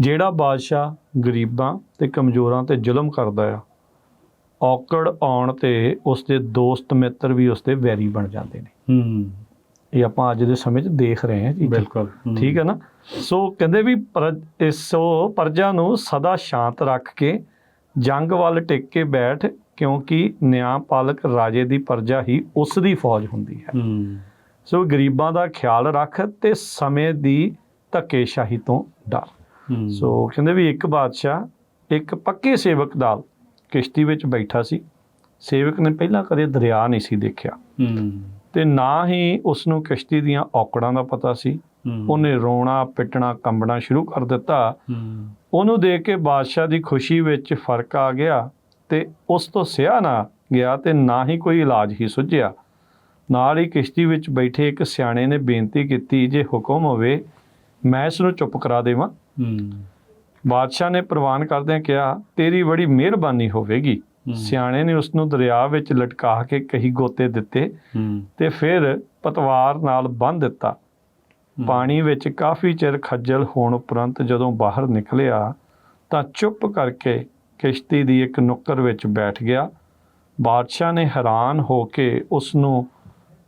ਜਿਹੜਾ ਬਾਦਸ਼ਾਹ ਗਰੀਬਾਂ ਤੇ ਕਮਜ਼ੋਰਾਂ ਤੇ ਜ਼ੁਲਮ ਕਰਦਾ ਆ, ਔਕੜ ਆਉਣ ਤੇ ਉਸਦੇ ਦੋਸਤ ਮਿੱਤਰ ਵੀ ਉਸਦੇ ਵੈਰੀ ਬਣ ਜਾਂਦੇ ਨੇ। ਇਹ ਆਪਾਂ ਅੱਜ ਦੇ ਸਮੇਂ 'ਚ ਦੇਖ ਰਹੇ ਹਾਂ ਜੀ। ਬਿਲਕੁਲ ਠੀਕ ਹੈ ਨਾ। ਸੋ ਕਹਿੰਦੇ ਵੀ ਸੋ ਪ੍ਰਜਾ ਨੂੰ ਸਦਾ ਸ਼ਾਂਤ ਰੱਖ ਕੇ ਜੰਗ ਵੱਲ ਟਿਕ ਕੇ ਬੈਠ, ਕਿਉਂਕਿ ਨਿਆਂਪਾਲਕ ਰਾਜੇ ਦੀ ਪ੍ਰਜਾ ਹੀ ਉਸ ਦੀ ਫੌਜ ਹੁੰਦੀ ਹੈ। ਸੋ ਗਰੀਬਾਂ ਦਾ ਖਿਆਲ ਰੱਖ ਤੇ ਸਮੇਂ ਦੀ ਧੱਕੇਸ਼ਾਹੀ ਤੋਂ ਡਰ। ਸੋ ਕਹਿੰਦੇ ਵੀ ਇੱਕ ਬਾਦਸ਼ਾਹ ਇੱਕ ਪੱਕੇ ਸੇਵਕ ਨਾਲ ਕਿਸ਼ਤੀ ਵਿੱਚ ਬੈਠਾ ਸੀ। ਸੇਵਕ ਨੇ ਪਹਿਲਾਂ ਕਦੇ ਦਰਿਆ ਨਹੀਂ ਸੀ ਦੇਖਿਆ ਤੇ ਨਾ ਹੀ ਉਸਨੂੰ ਕਿਸ਼ਤੀ ਦੀਆਂ ਔਕੜਾਂ ਦਾ ਪਤਾ ਸੀ। ਉਹਨੇ ਰੋਣਾ ਪਿੱਟਣਾ ਕੰਬਣਾ ਸ਼ੁਰੂ ਕਰ ਦਿੱਤਾ। ਉਹਨੂੰ ਦੇਖ ਕੇ ਬਾਦਸ਼ਾਹ ਦੀ ਖੁਸ਼ੀ ਵਿੱਚ ਫਰਕ ਆ ਗਿਆ ਤੇ ਉਸ ਤੋਂ ਸਿਹਾ ਨਾ ਗਿਆ ਤੇ ਨਾ ਹੀ ਕੋਈ ਇਲਾਜ ਹੀ ਸੁੱਝਿਆ। ਨਾਲ ਹੀ ਕਿਸ਼ਤੀ ਵਿੱਚ ਬੈਠੇ ਇੱਕ ਸਿਆਣੇ ਨੇ ਬੇਨਤੀ ਕੀਤੀ, ਜੇ ਹੁਕਮ ਹੋਵੇ ਮੈਂ ਇਸ ਨੂੰ ਚੁੱਪ ਕਰਾ ਦੇਵਾਂ। ਬਾਦਸ਼ਾਹ ਨੇ ਪ੍ਰਵਾਨ ਕਰਦਿਆਂ ਕਿਹਾ, ਤੇਰੀ ਬੜੀ ਮਿਹਰਬਾਨੀ ਹੋਵੇਗੀ। ਸਿਆਣੇ ਨੇ ਉਸਨੂੰ ਦਰਿਆ ਵਿੱਚ ਲਟਕਾ ਕੇ ਕਈ ਗੋਤੇ ਦਿੱਤੇ ਤੇ ਫਿਰ ਪਤਵਾਰ ਨਾਲ ਬੰਨ੍ਹ ਦਿੱਤਾ। ਪਾਣੀ ਵਿੱਚ ਕਾਫੀ ਚਿਰ ਖੱਜਲ ਹੋਣ ਉਪਰੰਤ ਜਦੋਂ ਬਾਹਰ ਨਿਕਲਿਆ ਤਾਂ ਚੁੱਪ ਕਰਕੇ ਕਿਸ਼ਤੀ ਦੀ ਇੱਕ ਨੁੱਕਰ ਵਿੱਚ ਬੈਠ ਗਿਆ। ਬਾਦਸ਼ਾਹ ਨੇ ਹੈਰਾਨ ਹੋ ਕੇ ਉਸ ਨੂੰ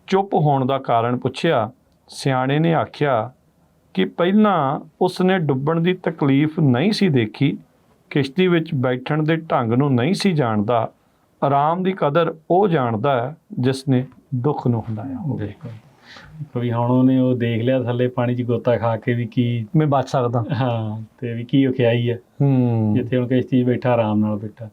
ਚੁੱਪ ਹੋਣ ਦਾ ਕਾਰਨ ਪੁੱਛਿਆ। ਸਿਆਣੇ ਨੇ ਆਖਿਆ ਕਿ ਪਹਿਲਾਂ ਉਸਨੇ ਡੁੱਬਣ ਦੀ ਤਕਲੀਫ ਨਹੀਂ ਸੀ ਦੇਖੀ, ਕਿਸ਼ਤੀ ਵਿੱਚ ਬੈਠਣ ਦੇ ਢੰਗ ਨੂੰ ਨਹੀਂ ਸੀ ਜਾਣਦਾ। ਆਰਾਮ ਦੀ ਕਦਰ ਉਹ ਜਾਣਦਾ ਹੈ ਜਿਸ ਨੇ ਦੁੱਖ ਨੂੰ ਹੰਢਾਇਆ ਹੋਵੇ। ਵੀ ਹੁਣ ਉਹਨੇ ਉਹ ਦੇਖ ਲਿਆ ਥੱਲੇ ਪਾਣੀ 'ਚ ਗੋਤਾ ਖਾ ਕੇ ਵੀ ਕੀ ਮੈਂ ਬਚ ਸਕਦਾ। ਹਾਂ, ਤੇ ਵੀ ਕੀ ਔਖਿਆਈ ਹੈ ਜਿੱਥੇ ਹੁਣ ਕਿਸ਼ਤੀ 'ਚ ਬੈਠਾ ਆਰਾਮ ਨਾਲ ਬੈਠਾ।